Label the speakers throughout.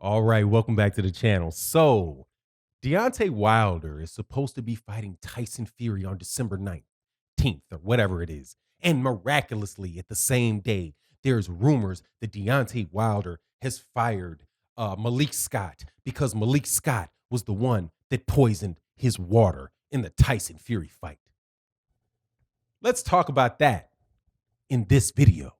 Speaker 1: All right, welcome back to the channel. So, Deontay Wilder is supposed to be fighting Tyson Fury on December 19th or whatever it is. And miraculously, at the same day, there's rumors that Deontay Wilder has fired Malik Scott because Malik Scott was the one that poisoned his water in the Tyson Fury fight. Let's talk about that in this video.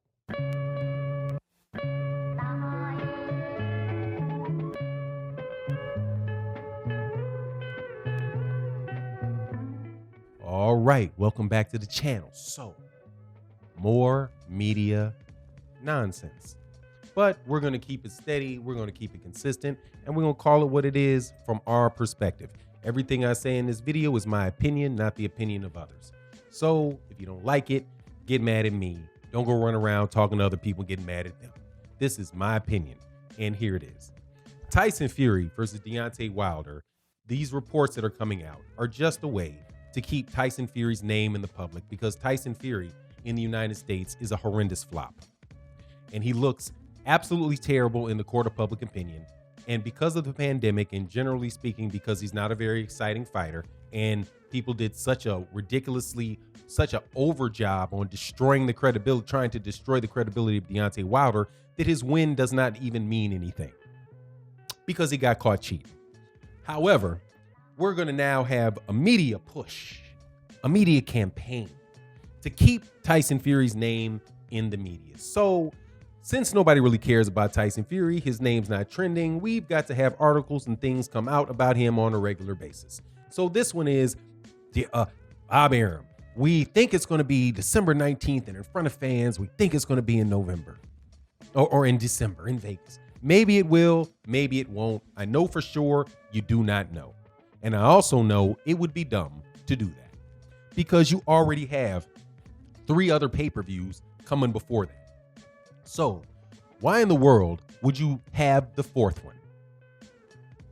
Speaker 1: All right, welcome back to the channel. So, more media nonsense. But we're going to keep it steady, we're going to keep it consistent, and we're going to call it what it is from our perspective. Everything I say in this video is my opinion, not the opinion of others. So, if you don't like it, get mad at me. Don't go run around talking to other people and getting mad at them. This is my opinion, and here it is. Tyson Fury versus Deontay Wilder, these reports that are coming out are just a way to keep Tyson Fury's name in the public because Tyson Fury in the United States is a horrendous flop. And he looks absolutely terrible in the court of public opinion. And because of the pandemic and generally speaking, because he's not a very exciting fighter and people did such an over job on destroying the credibility, trying to destroy the credibility of Deontay Wilder, that his win does not even mean anything because he got caught cheating. However, we're going to now have a media push, a media campaign to keep Tyson Fury's name in the media. So since nobody really cares about Tyson Fury, his name's not trending, we've got to have articles and things come out about him on a regular basis. So this one is the Arum. We think it's going to be December 19th and in front of fans. We think it's going to be in November or in December in Vegas. Maybe it will, maybe it won't. I know for sure you do not know. And I also know it would be dumb to do that because you already have 3 other pay-per-views coming before that. So why in the world would you have the 4th one?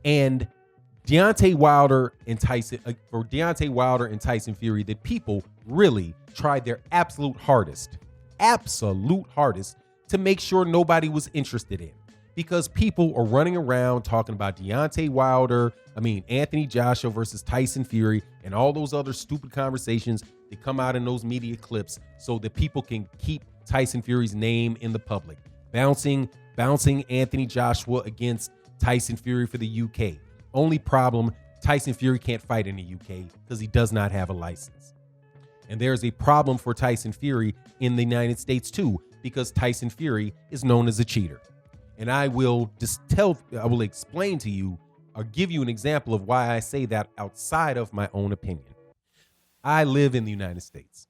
Speaker 1: And Deontay Wilder and Tyson Fury, that people really tried their absolute hardest to make sure nobody was interested in. Because people are running around talking about Anthony Joshua versus Tyson Fury and all those other stupid conversations that come out in those media clips so that people can keep Tyson Fury's name in the public. Bouncing Anthony Joshua against Tyson Fury for the UK. Only problem, Tyson Fury can't fight in the UK because he does not have a license. And there's a problem for Tyson Fury in the United States too, because Tyson Fury is known as a cheater. And I will explain to you or give you an example of why I say that outside of my own opinion. I live in the United States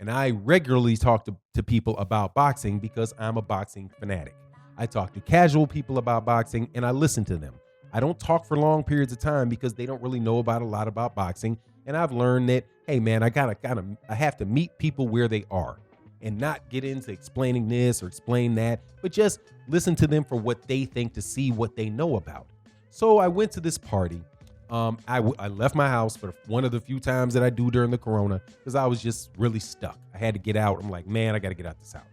Speaker 1: and I regularly talk to people about boxing because I'm a boxing fanatic. I talk to casual people about boxing and I listen to them. I don't talk for long periods of time because they don't really know about a lot about boxing. And I've learned that, hey man, I have to meet people where they are. And not get into explaining this or explain that, but just listen to them for what they think to see what they know about. So I went to this party. I left my house for one of the few times that I do during the corona because I was just really stuck. I had to get out. I'm like, man, I got to get out this house.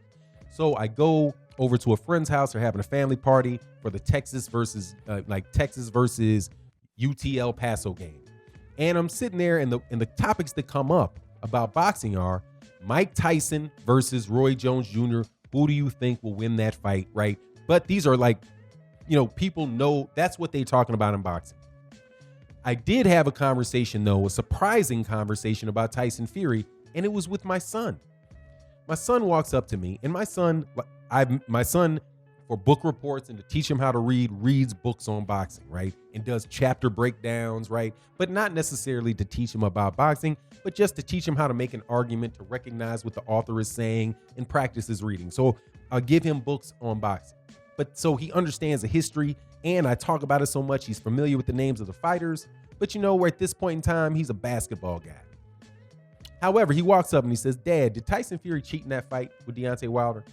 Speaker 1: So I go over to a friend's house. They're having a family party for the Texas versus UT El Paso game. And I'm sitting there and the topics that come up about boxing are Mike Tyson versus Roy Jones Jr. Who do you think will win that fight, right? But these are people know that's what they're talking about in boxing. I did have a conversation, though, a surprising conversation about Tyson Fury, and it was with my son. My son walks up to me, and my son, for book reports and to teach him how to read, reads books on boxing, right? And does chapter breakdowns, right? But not necessarily to teach him about boxing, but just to teach him how to make an argument, to recognize what the author is saying and practice his reading. So I'll give him books on boxing. But so he understands the history and I talk about it so much, he's familiar with the names of the fighters. But at this point in time, he's a basketball guy. However, he walks up and he says, Dad, did Tyson Fury cheat in that fight with Deontay Wilder?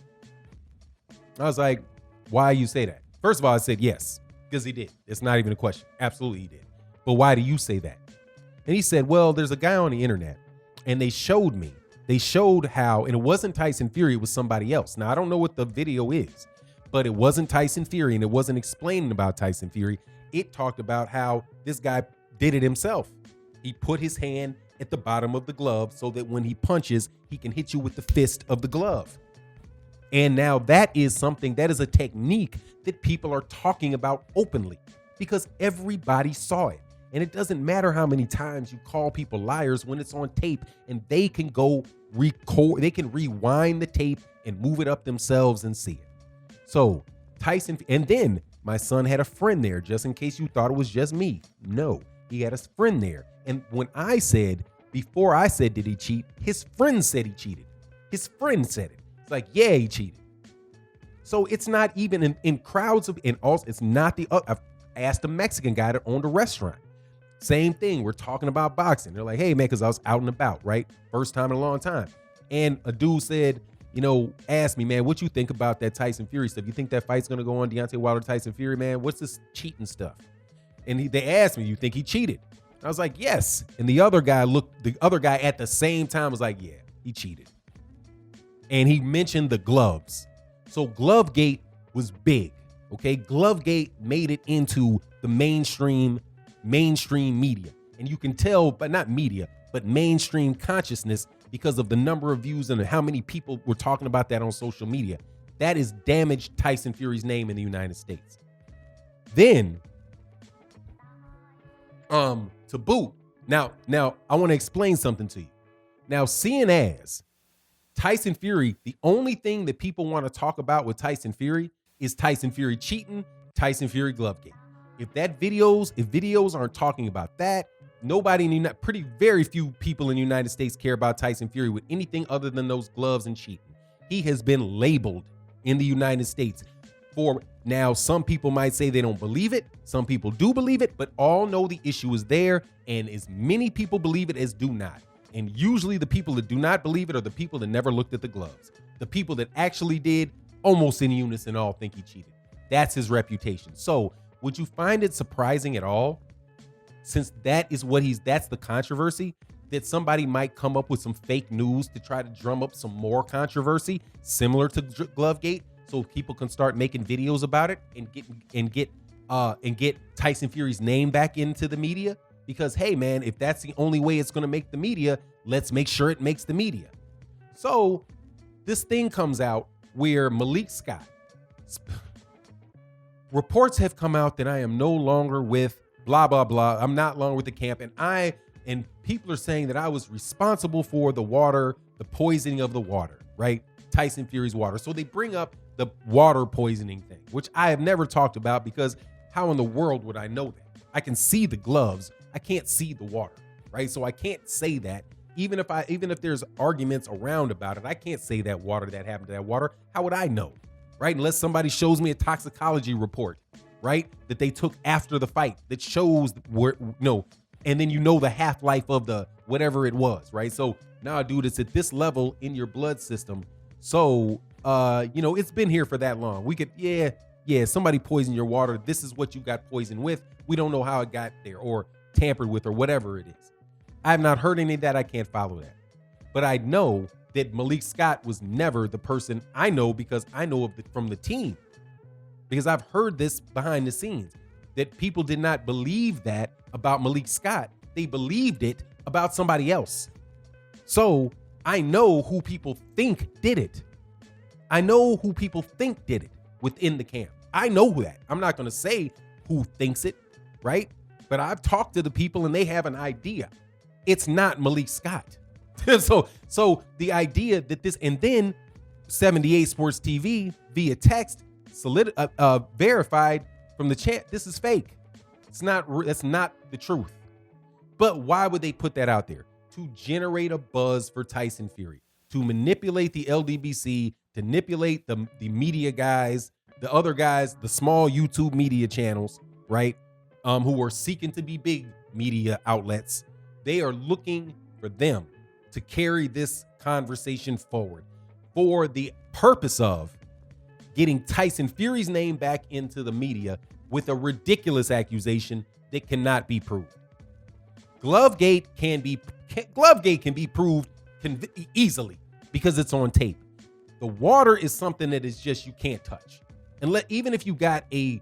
Speaker 1: I was like, why you say that? First of all, I said yes, because he did. It's not even a question. Absolutely he did. But why do you say that? And he said, well, there's a guy on the internet and they showed how, and it wasn't Tyson Fury, it was somebody else. Now, I don't know what the video is, But it wasn't Tyson Fury, and it wasn't explaining about Tyson Fury. It talked about how this guy did it himself. He put his hand at the bottom of the glove so that when he punches, he can hit you with the fist of the glove. And now that is a technique that people are talking about openly because everybody saw it. And it doesn't matter how many times you call people liars when it's on tape, and they can go record, they can rewind the tape and move it up themselves and see it. So Tyson, and then my son had a friend there, just in case you thought it was just me. No, he had a friend there. And before I said, did he cheat? His friend said he cheated. His friend said it. It's like, yeah, he cheated. So it's not even in crowds of, and also it's not I've asked a Mexican guy that owned a restaurant. Same thing. We're talking about boxing. They're like, hey man, because I was out and about, right? First time in a long time. And a dude said, asked me, man, what you think about that Tyson Fury stuff? You think that fight's going to go on, Deontay Wilder, Tyson Fury, man? What's this cheating stuff? And they asked me, you think he cheated? I was like, yes. And the other guy at the same time was like, yeah, he cheated. And he mentioned the gloves. So Glovegate was big. Okay. Glovegate made it into the mainstream media. And you can tell, but not media, but mainstream consciousness because of the number of views and how many people were talking about that on social media. That has damaged Tyson Fury's name in the United States. Then, to boot, now I want to explain something to you. Now, seeing as Tyson Fury, the only thing that people want to talk about with Tyson Fury is Tyson Fury cheating, Tyson Fury Glovegate. If videos aren't talking about that, very few people in the United States care about Tyson Fury with anything other than those gloves and cheating. He has been labeled in the United States for now. Some people might say they don't believe it. Some people do believe it, but all know the issue is there. And as many people believe it as do not. And usually the people that do not believe it are the people that never looked at the gloves. The people that actually did, almost in unison, all think he cheated. That's his reputation. So would you find it surprising at all, since that's the controversy, that somebody might come up with some fake news to try to drum up some more controversy similar to Glovegate, so people can start making videos about it and get Tyson Fury's name back into the media? Because hey man, if that's the only way it's going to make the media, let's make sure it makes the media. So this thing comes out where Malik Scott, reports have come out that I am no longer with blah, blah, blah. I'm not longer with the camp. And people are saying that I was responsible for the poisoning of the water, right? Tyson Fury's water. So they bring up the water poisoning thing, which I have never talked about because how in the world would I know that? I can see the gloves. I can't see the water, right? So I can't say that. Even if there's arguments around about it, I can't say that happened to that water. How would I know? Right? Unless somebody shows me a toxicology report, right? That they took after the fight that shows and then the half-life of the whatever it was, right? So now, dude, it's at this level in your blood system. So, it's been here for that long. We could, somebody poisoned your water. This is what you got poisoned with. We don't know how it got there or tampered with or whatever it is. I have not heard any of that. I can't follow that. But I know that Malik Scott was never the person. I know because I know from the team. Because I've heard this behind the scenes, that people did not believe that about Malik Scott. They believed it about somebody else. So I know who people think did it. I know who people think did it within the camp. I know that. I'm not going to say who thinks it, right? But I've talked to the people and they have an idea. It's not Malik Scott. So the idea that this, and then 78 Sports TV via text verified from the chat, this is fake. That's not the truth. But why would they put that out there? To generate a buzz for Tyson Fury, to manipulate the LDBC, to manipulate the media guys, the other guys, the small YouTube media channels, right? Who are seeking to be big media outlets. They are looking for them to carry this conversation forward for the purpose of getting Tyson Fury's name back into the media with a ridiculous accusation that cannot be proved. Glovegate can be proved easily because it's on tape. The water is something that is just, you can't touch. And even if you got a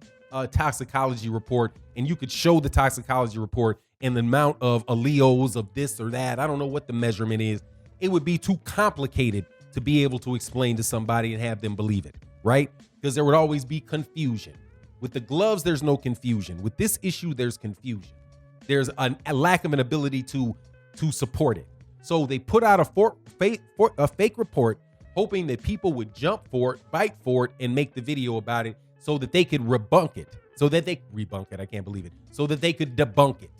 Speaker 1: toxicology report and you could show the toxicology report and the amount of alleles of this or that, I don't know what the measurement is, it would be too complicated to be able to explain to somebody and have them believe it, right? Because there would always be confusion. With the gloves, there's no confusion. With this issue, there's confusion. There's a lack of an ability to support it. So they put out a fake report, hoping that people would jump for it, fight for it, and make the video about it so that they could rebunk it. So that they could debunk it,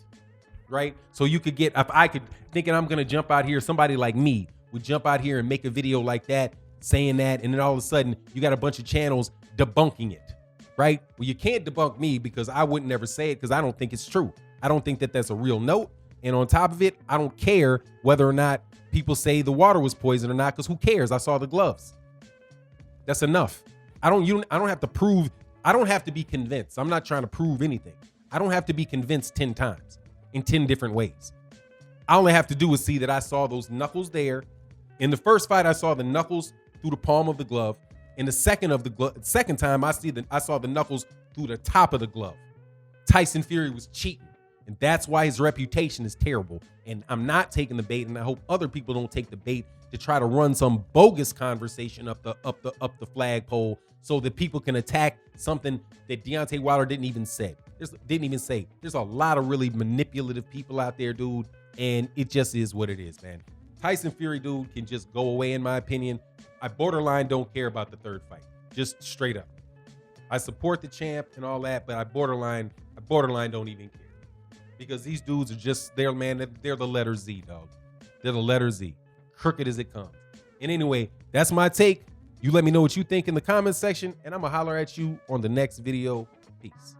Speaker 1: right? So you could get, if I could, thinking I'm going to jump out here, somebody like me would jump out here and make a video like that, saying that, and then all of a sudden you got a bunch of channels debunking it, right? Well, you can't debunk me because I wouldn't ever say it because I don't think it's true. I don't think that that's a real note. And on top of it, I don't care whether or not people say the water was poisoned or not, because who cares? I saw the gloves. That's enough. I don't have to prove, I don't have to be convinced. I'm not trying to prove anything. I don't have to be convinced 10 times in 10 different ways. I only have to do is see that I saw those knuckles there. In the first fight, I saw the knuckles through the palm of the glove. In the second time, I saw the knuckles through the top of the glove. Tyson Fury was cheating, and that's why his reputation is terrible. And I'm not taking the bait, and I hope other people don't take the bait to try to run some bogus conversation up the flagpole so that people can attack something that Deontay Wilder didn't even say. There's a lot of really manipulative people out there, dude, and it just is what it is, man. Tyson Fury, dude, can just go away, in my opinion. I borderline don't care about the third fight, just straight up. I support the champ and all that, but I borderline don't even care. Because these dudes are just, they're the letter Z, dog. They're the letter Z. Crooked as it comes. And anyway, that's my take. You let me know what you think in the comment section, and I'm going to holler at you on the next video. Peace.